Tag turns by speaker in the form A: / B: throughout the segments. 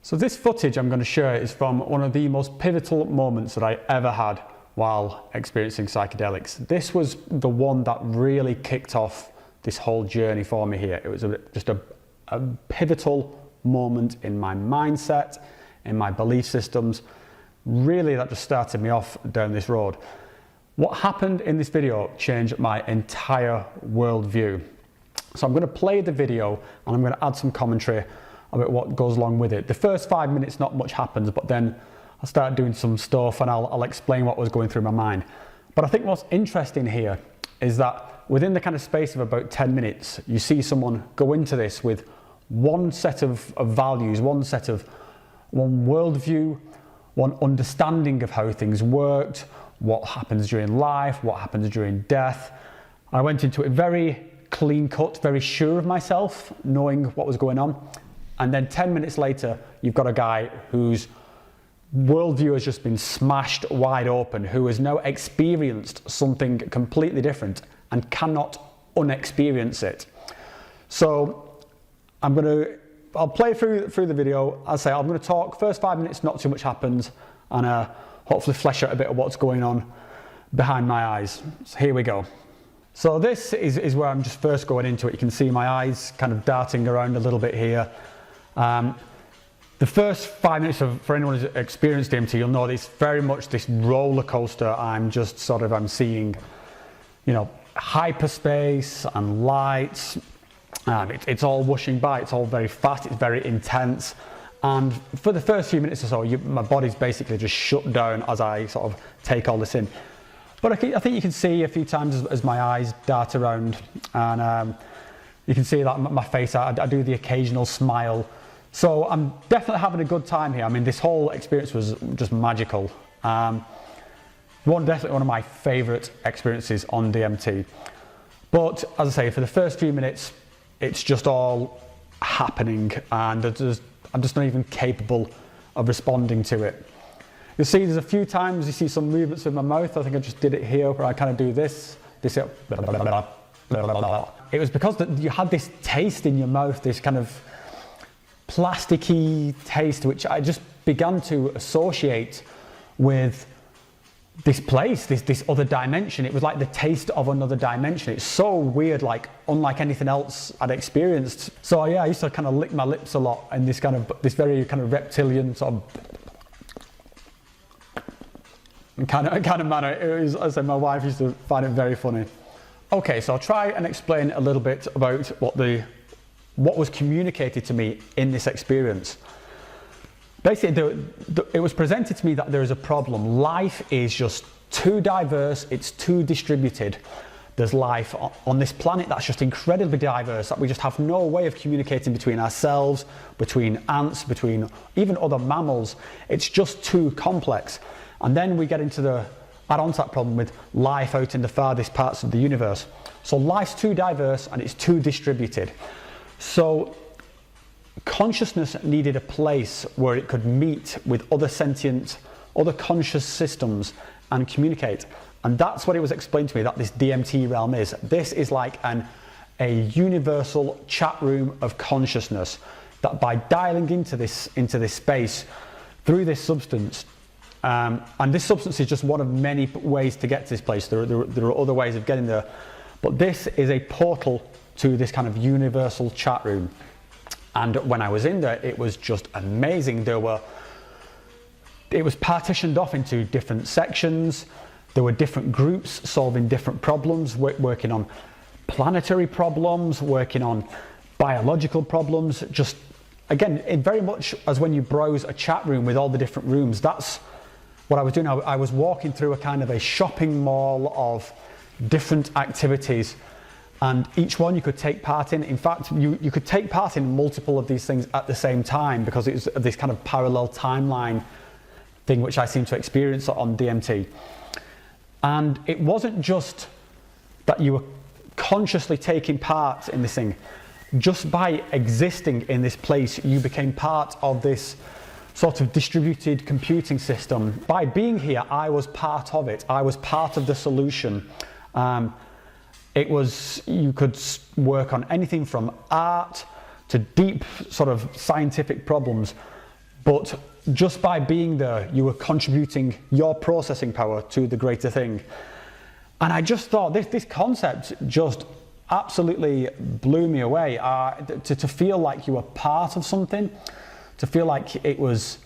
A: So this footage I'm going to share is from one of the most pivotal moments that I ever had while experiencing psychedelics. This was the one that really kicked off this whole journey for me here. It was just a pivotal moment in my mindset, in my belief systems. Really, that just started me off down this road. What happened in this video changed my entire worldview. So I'm going to play the video and I'm going to add some commentary about what goes along with it. The first 5 minutes, not much happens, but then I start doing some stuff and I'll explain what was going through my mind. But I think what's interesting here is that within the kind of space of about 10 minutes, you see someone go into this with one set of values, one worldview, one understanding of how things worked, what happens during life, what happens during death. I went into it very clean cut, very sure of myself, knowing what was going on. And then 10 minutes later, you've got a guy whose worldview has just been smashed wide open, who has now experienced something completely different and cannot unexperience it. So I'll play through the video. As I say, I'm going to talk. First 5 minutes, not too much happens, and hopefully flesh out a bit of what's going on behind my eyes. So here we go. So this is where I'm just first going into it. You can see my eyes kind of darting around a little bit here. The first 5 minutes for anyone who's experienced DMT, you'll know it's very much this roller coaster. I'm seeing, you know, hyperspace and lights. It's all whooshing by. It's all very fast. It's very intense. And for the first few minutes or so, my body's basically just shut down as I sort of take all this in. But I think you can see a few times as my eyes dart around, and you can see that my face, I do the occasional smile. So I'm definitely having a good time here. I mean, this whole experience was just magical. Definitely one of my favorite experiences on DMT. But as I say, for the first few minutes, it's just all happening, and I'm just not even capable of responding to it. You'll see there's a few times you see some movements with my mouth. I think I just did it here where I kind of do this. It was because you had this taste in your mouth, this kind of plasticky taste, which I just began to associate with this place, this other dimension. It was like the taste of another dimension. It's so weird, like unlike anything else I'd experienced. So yeah, I used to kind of lick my lips a lot in this very kind of reptilian sort of kind of manner. It was, as I said, my wife used to find it very funny. Okay, so I'll try and explain a little bit about what was communicated to me in this experience. Basically, it was presented to me that there is a problem. Life is just too diverse, it's too distributed. There's life on this planet that's just incredibly diverse, that we just have no way of communicating between ourselves, between ants, between even other mammals. It's just too complex. And then we get into add on to that problem with life out in the farthest parts of the universe. So life's too diverse and it's too distributed. So consciousness needed a place where it could meet with other sentient, other conscious systems and communicate. And that's what it was explained to me that this DMT realm is. This is like a universal chat room of consciousness, that by dialing into this space through this substance, and this substance is just one of many ways to get to this place. There are other ways of getting there, but this is a portal to this kind of universal chat room. And when I was in there, it was just amazing. It was partitioned off into different sections. There were different groups solving different problems, working on planetary problems, working on biological problems. Just, again, it very much as when you browse a chat room with all the different rooms. That's what I was doing. I was walking through a kind of a shopping mall of different activities, and each one you could take part in. In fact, you could take part in multiple of these things at the same time, because it was this kind of parallel timeline thing which I seem to experience on DMT. And it wasn't just that you were consciously taking part in this thing. Just by existing in this place, you became part of this sort of distributed computing system. By being here, I was part of it. I was part of the solution. You could work on anything from art to deep sort of scientific problems, but just by being there, you were contributing your processing power to the greater thing. And I just thought this concept just absolutely blew me away. To feel like you were part of something, to feel like it was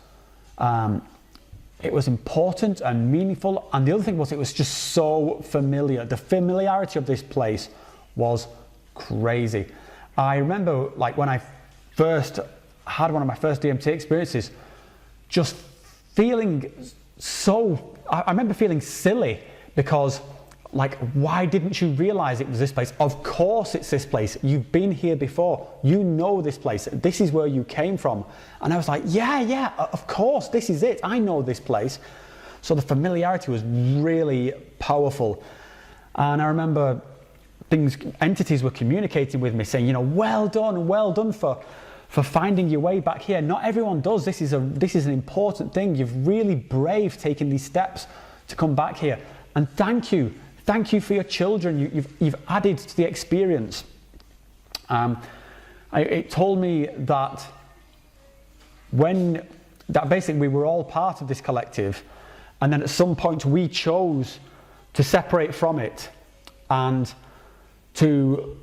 A: important and meaningful. And the other thing was, it was just so familiar. The familiarity of this place was crazy. I remember, like, when I first had one of my first DMT experiences, just feeling so, I remember feeling silly, because, like, why didn't you realize it was this place? Of course it's this place. You've been here before. You know this place. This is where you came from. And I was like, yeah, of course, this is it. I know this place. So the familiarity was really powerful. And I remember entities were communicating with me, saying, well done for finding your way back here. Not everyone does. This is an important thing. You're really brave taking these steps to come back here. And thank you for your children. You've added to the experience. It told me that basically we were all part of this collective, and then at some point we chose to separate from it and to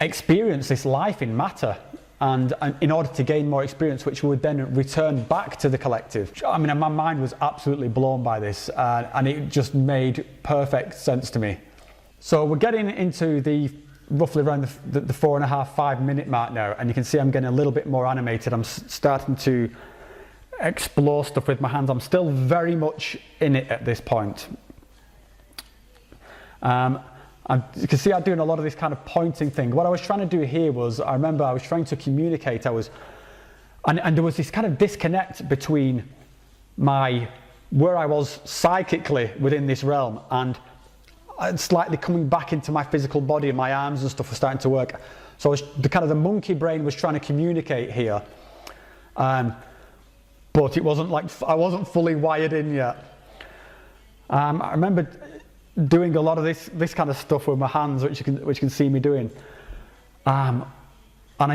A: experience this life in matter, and in order to gain more experience, which would then return back to the collective. I mean, my mind was absolutely blown by this, and it just made perfect sense to me. So we're getting into the roughly around the 4.5-5 minute mark now, and you can see I'm getting a little bit more animated. I'm starting to explore stuff with my hands. I'm still very much in it at this point. And you can see I'm doing a lot of this kind of pointing thing. What I was trying to do here was, I remember I was trying to communicate. And there was this kind of disconnect between where I was psychically within this realm, and slightly coming back into my physical body, and my arms and stuff were starting to work. So the monkey brain was trying to communicate here. But it wasn't like, I wasn't fully wired in yet. I remember doing a lot of this kind of stuff with my hands, which you can see me doing, and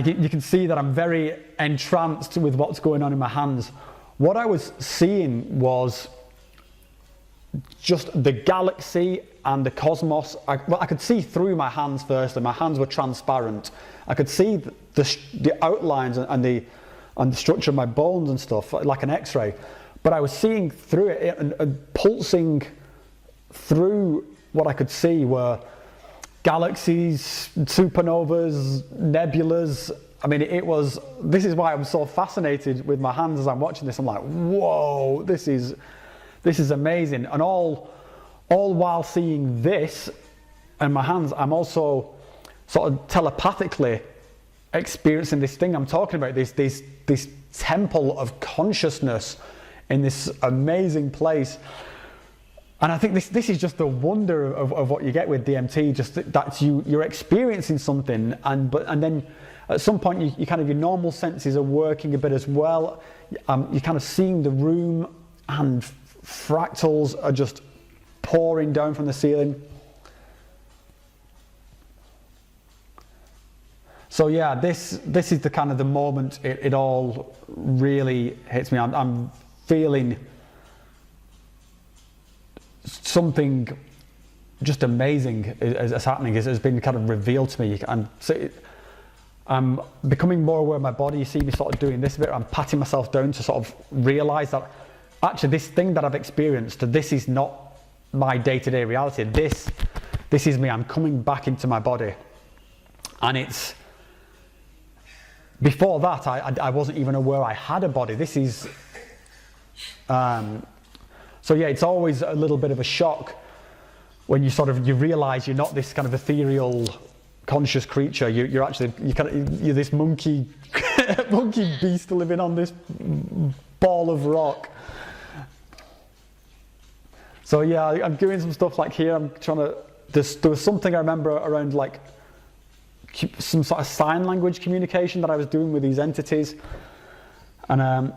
A: you can see that I'm very entranced with what's going on in my hands. What I was seeing was just the galaxy and the cosmos. I could see through my hands first, and my hands were transparent. I could see the outlines and the structure of my bones and stuff, like an X-ray. But I was seeing through it, and pulsing through what I could see were galaxies, supernovas, nebulas. I mean, this is why I'm so fascinated with my hands as I'm watching this. I'm like, whoa, this is amazing. And all while seeing this and my hands, I'm also sort of telepathically experiencing this thing I'm talking about, this temple of consciousness in this amazing place. And I think this is just the wonder of what you get with DMT, just that you're experiencing something, and then at some point you kind of, your normal senses are working a bit as well. You're kind of seeing the room, and fractals are just pouring down from the ceiling. So yeah, this is the kind of the moment it all really hits me. I'm feeling something just amazing is happening, has been kind of revealed to me. I'm becoming more aware of my body. You see me sort of doing this a bit. I'm patting myself down to sort of realize that actually this thing that I've experienced, this is not my day-to-day reality. This is me. I'm coming back into my body. And it's, before that, I wasn't even aware I had a body. This is, so yeah, it's always a little bit of a shock when you realize you're not this kind of ethereal, conscious creature. You're this monkey beast living on this ball of rock. So yeah, I'm doing some stuff like here. I'm trying to. There was something I remember around like some sort of sign language communication that I was doing with these entities, and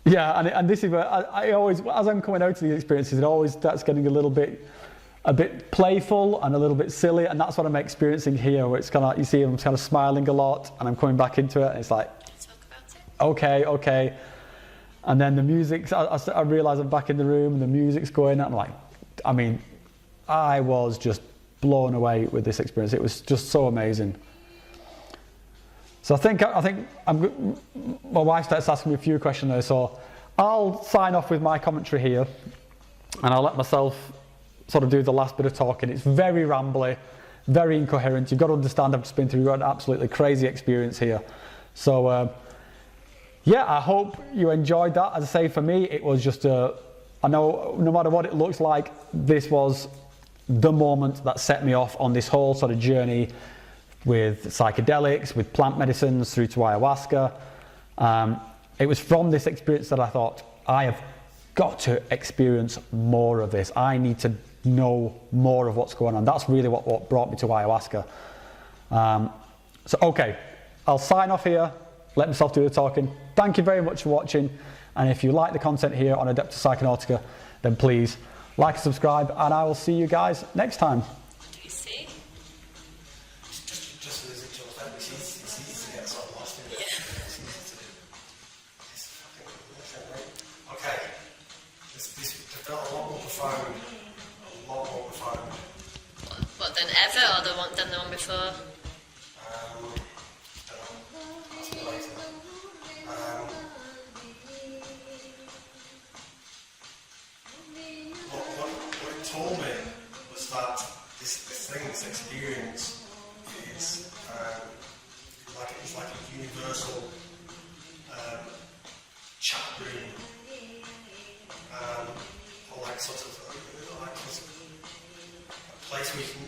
A: yeah, and this is where I always, as I'm coming out of these experiences, it always starts getting a bit playful and a little bit silly, and that's what I'm experiencing here, where it's kind of, you see I'm kind of smiling a lot, and I'm coming back into it, and it's like,
B: talk about it?
A: okay. And then the music, I realize I'm back in the room and the music's going. I'm like, I mean, I was just blown away with this experience. It was just so amazing. So I think my wife starts asking me a few questions there. So I'll sign off with my commentary here, and I'll let myself sort of do the last bit of talking. It's very rambly, very incoherent. You've got to understand I've just been through an absolutely crazy experience here. So yeah, I hope you enjoyed that. As I say, for me, it was just I know no matter what it looks like, this was the moment that set me off on this whole sort of journey with psychedelics, with plant medicines, through to ayahuasca. It was from this experience that I thought, I have got to experience more of this. I need to know more of what's going on. That's really what brought me to ayahuasca. So, okay, I'll sign off here, let myself do the talking. Thank you very much for watching. And if you like the content here on Adeptus Psychonautica, then please like and subscribe, and I will see you guys next time.
B: Do you see?
C: Just losing to effect, it's easy to get sort of lost in it.
B: Yeah.
C: It's easy to do. It's fucking okay. This felt a lot more profound. A lot more profound.
B: What, than ever, or than the one before?
C: Told me was that this experience is it's like a universal chat room, or like sort of like a place where you can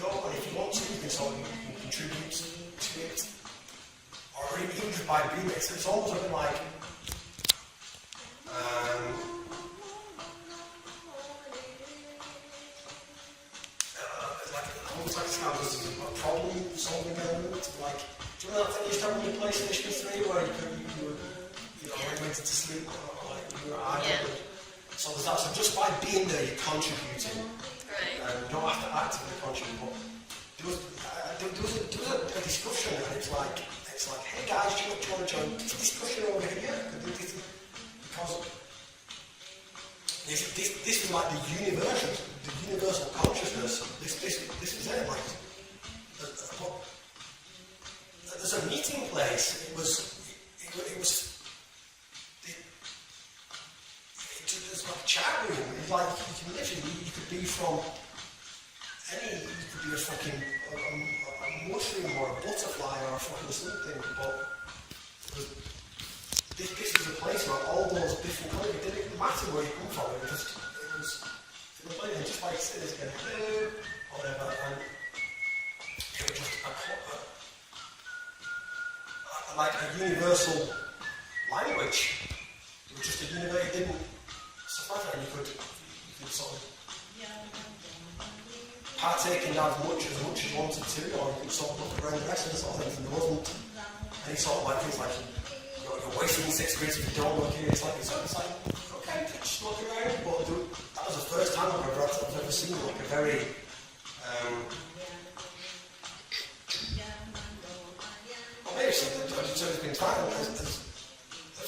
C: go, and if you want to, you can sort of you can contribute to it, or even just by being it. So it's almost a bit like. There's a problem solving element, like, do you remember that thing you used to have in your PlayStation 3 where you went to sleep, or like you were idle? Yeah. So there's that. So just by being there, you're contributing.
B: Right.
C: You don't have to actively contribute. But there was a discussion, and it's like, hey guys, do you want to join this discussion over here? Because this was like the universal consciousness. This was it, like. There's a meeting place. It was like a chat room. It's like you can literally, you could be from any, you could be a fucking a mushroom or a butterfly or a fucking something. But this is a place where all those different colors, it didn't matter where you come from. It was just like sitting there going hello or whatever, and it was just like a universal language. It was just a universal. It didn't suffice, and you could sort of partake in that as much as you wanted to, or you could sort of look around the rest of the sort of things, and there wasn't any sort of like things like you're wasting 6 minutes if you don't look here. It's like okay, just look around. But that was the first time I've ever seen like a very maybe it's been time. The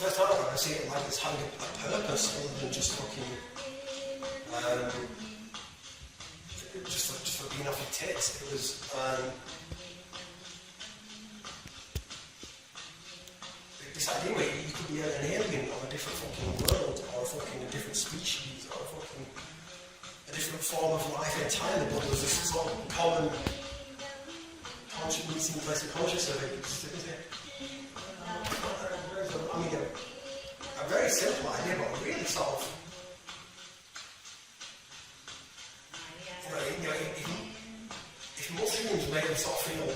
C: first time I've ever seen it like it's having a purpose other than just fucking just for being off your tits. It was this idea where you could be an alien of a different fucking world, or a different species, or a different form of life entirely, but there was this sort of common meeting place of consciousness. I mean, a very simple idea, but really sort of, if mushrooms made me sort of feel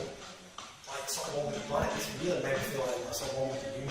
C: like sort of one with the planet, this really made me feel like sort of one with the universe.